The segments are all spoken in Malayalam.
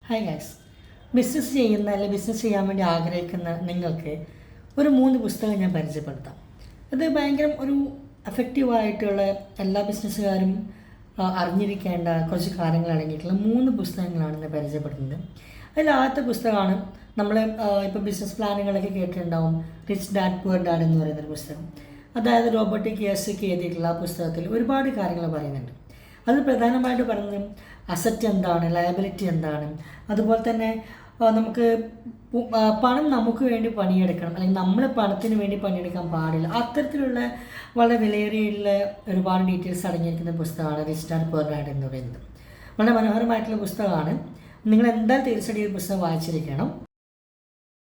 ഹായ് ഗൈസ്, ബിസിനസ് ചെയ്യുന്ന അല്ലെങ്കിൽ ബിസിനസ് ചെയ്യാൻ വേണ്ടി ആഗ്രഹിക്കുന്ന നിങ്ങൾക്ക് ഒരു 3 പുസ്തകം ഞാൻ പരിചയപ്പെടുത്താം. അത് ഭയങ്കര ഒരു എഫക്റ്റീവായിട്ടുള്ള എല്ലാ ബിസിനസ്സുകാരും അറിഞ്ഞിരിക്കേണ്ട കുറച്ച് കാര്യങ്ങൾ അടങ്ങിയിട്ടുള്ള 3 പുസ്തകങ്ങളാണ് ഞാൻ പരിചയപ്പെടുത്തുന്നത്. അതിൽ ആദ്യത്തെ പുസ്തകമാണ് നമ്മൾ ഇപ്പോൾ ബിസിനസ് പ്ലാനുകളൊക്കെ കേട്ടിട്ടുണ്ടാവും, റിച്ച് ഡാഡ് പുവർ ഡാഡ് എന്ന് പറയുന്നൊരു പുസ്തകം. അതായത് റോബർട്ട് കിയോസാക്കി എഴുതിയിട്ടുള്ള ആ പുസ്തകത്തിൽ ഒരുപാട് കാര്യങ്ങൾ പറയുന്നുണ്ട്. അത് പ്രധാനമായിട്ട് പറയുന്നത് അസറ്റ് എന്താണ്, ലയബിലിറ്റി എന്താണ്, അതുപോലെ തന്നെ നമുക്ക് പണം നമുക്ക് വേണ്ടി പണിയെടുക്കണം അല്ലെങ്കിൽ നമ്മൾ പണത്തിന് വേണ്ടി പണിയെടുക്കാൻ പാടില്ല, അത്തരത്തിലുള്ള വളരെ വിലയേറിയുള്ള ഒരുപാട് ഡീറ്റെയിൽസ് അടങ്ങിയിരിക്കുന്ന പുസ്തകമാണ് റിച്ച് ഡാഡ് പുവർ ഡാഡ് എന്ന് പറയുന്നത്. വളരെ മനോഹരമായിട്ടുള്ള പുസ്തകമാണ്. നിങ്ങൾ എന്തായാലും തീർച്ചയായിട്ടും ഈ പുസ്തകം വായിച്ചിരിക്കണം.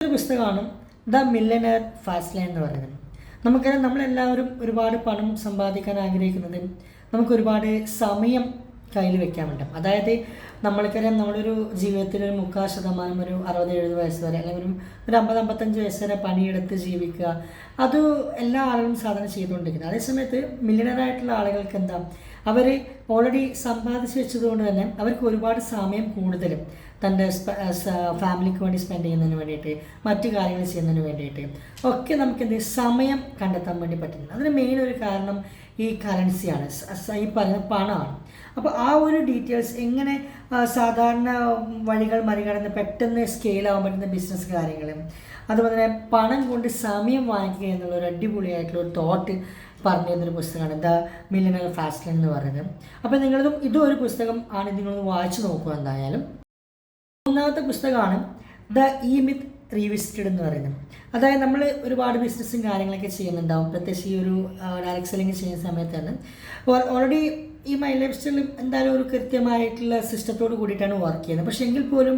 ഒരു പുസ്തകമാണ് ദ മില്യനയർ ഫാസ്റ്റ് ലൈൻ എന്ന് പറയുന്നത്. നമുക്കറിയാം, നമ്മളെല്ലാവരും ഒരുപാട് പണം സമ്പാദിക്കാൻ ആഗ്രഹിക്കുന്നത് നമുക്ക് ഒരുപാട് സമയം കയ്യിൽ വെക്കാൻ പറ്റും. അതായത് നമ്മൾക്കറിയാം, നമ്മളൊരു ജീവിതത്തിൽ ഒരു 30% ഒരു 60-70 വയസ്സ് വരെ അല്ലെങ്കിൽ ഒരു 50-55 വയസ്സ് വരെ പണിയെടുത്ത് ജീവിക്കുക, അത് എല്ലാ ആളുകളും സാധാരണ ചെയ്തുകൊണ്ടിരിക്കുന്നത്. അതേസമയത്ത് മില്യണറായിട്ടുള്ള ആളുകൾക്ക് എന്താ, അവർ ഓൾറെഡി സമ്പാദിച്ച് വെച്ചതുകൊണ്ട് തന്നെ അവർക്ക് ഒരുപാട് സമയം കൂടുതലും തൻ്റെ ഫാമിലിക്ക് വേണ്ടി സ്പെൻഡ് ചെയ്യുന്നതിന് വേണ്ടിയിട്ട്, മറ്റു കാര്യങ്ങൾ ചെയ്യുന്നതിന് വേണ്ടിയിട്ട് ഒക്കെ നമുക്ക് സമയം കണ്ടെത്താൻ വേണ്ടി പറ്റുന്നത്. അതിന് മെയിൻ ഒരു കാരണം ഈ കറൻസിയാണ്, ഈ പറയുന്ന പണമാണ്. അപ്പോൾ ആ ഒരു ഡീറ്റെയിൽസ് എങ്ങനെ സാധാരണ വഴികൾ മറികടന്ന് പെട്ടെന്ന് സ്കെയിലാവാൻ പറ്റുന്ന ബിസിനസ് കാര്യങ്ങൾ, അതുപോലെ തന്നെ പണം കൊണ്ട് സമയം വാങ്ങിക്കുക എന്നുള്ള ഒരു അടിപൊളിയായിട്ടുള്ള ഒരു തോട്ട് പറഞ്ഞു തരുന്നൊരു പുസ്തകമാണ് ദ മില്യനയർ ഫാസ്റ്റ് ലൈൻ എന്ന് പറയുന്നത്. അപ്പോൾ ഇതും ഒരു പുസ്തകം ആണ്, നിങ്ങളൊന്ന് വായിച്ചു നോക്കുക എന്തായാലും. മൂന്നാമത്തെ പുസ്തകമാണ് ദ ഇ മിത്ത് റീവിസിറ്റഡ് എന്ന് പറയുന്നത്. അതായത് നമ്മൾ ഒരുപാട് ബിസിനസ്സും കാര്യങ്ങളൊക്കെ ചെയ്യുന്നുണ്ടാവും, പ്രത്യേകിച്ച് ഈ ഒരു ഡയറക്റ്റ് സെല്ലിങ് ചെയ്യുന്ന സമയത്ത് തന്നെ ഓൾറെഡി ഈ മൈ ലൈഫ് സ്റ്റൈലും എന്തായാലും ഒരു കൃത്യമായിട്ടുള്ള സിസ്റ്റത്തോട് കൂടിയിട്ടാണ് വർക്ക് ചെയ്യുന്നത്. പക്ഷേ എങ്കിൽ പോലും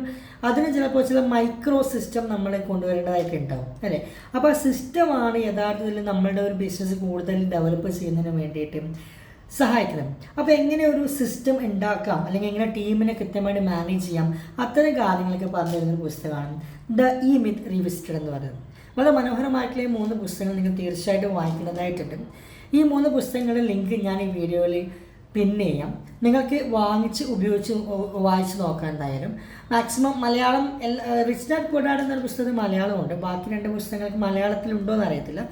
അതിന് ചിലപ്പോൾ ചില മൈക്രോ സിസ്റ്റം നമ്മൾ കൊണ്ടുവരേണ്ടതായിട്ട് ഉണ്ടാവും, അല്ലേ? അപ്പോൾ ആ സിസ്റ്റമാണ് യഥാർത്ഥത്തിൽ നമ്മളുടെ ഒരു ബിസിനസ് കൂടുതൽ ഡെവലപ്പ് ചെയ്യുന്നതിന് വേണ്ടിയിട്ട് സഹായിക്കുന്നത്. അപ്പോൾ എങ്ങനെ ഒരു സിസ്റ്റം ഉണ്ടാക്കാം, അല്ലെങ്കിൽ എങ്ങനെ ടീമിനെ കൃത്യമായിട്ട് മാനേജ് ചെയ്യാം, അത്തരം കാര്യങ്ങളൊക്കെ പറഞ്ഞു തരുന്ന പുസ്തകമാണ് ദ ഇ മിത്ത് റീവിസിറ്റഡ് എന്ന് പറയുന്നത്. വളരെ മനോഹരമായിട്ടുള്ള ഈ 3 പുസ്തകങ്ങൾ നിങ്ങൾ തീർച്ചയായിട്ടും വായിക്കേണ്ടതായിട്ടുണ്ട്. ഈ 3 പുസ്തകങ്ങളുടെ ലിങ്ക് ഞാൻ ഈ വീഡിയോയിൽ പിൻ ചെയ്യാം. നിങ്ങൾക്ക് വായിച്ച് നോക്കാം. എന്തായാലും maximum Malayalam rich dad poor dad എന്നൊരു പുസ്തകം മലയാളമുണ്ട്, ബാക്കി 2 പുസ്തകങ്ങൾക്ക് മലയാളത്തിലുണ്ടോ എന്ന് അറിയത്തില്ല.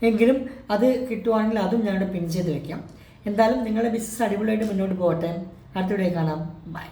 എങ്കിലും അത് കിട്ടുവാണെങ്കിൽ അതും ഞാനിവിടെ പിൻ ചെയ്ത് വെക്കാം. എന്തായാലും നിങ്ങളുടെ ബിസിനസ് അടിപൊളിയായിട്ട് മുന്നോട്ട് പോകട്ടെ. അടുത്ത വീഡിയോ കാണാം. ബൈ.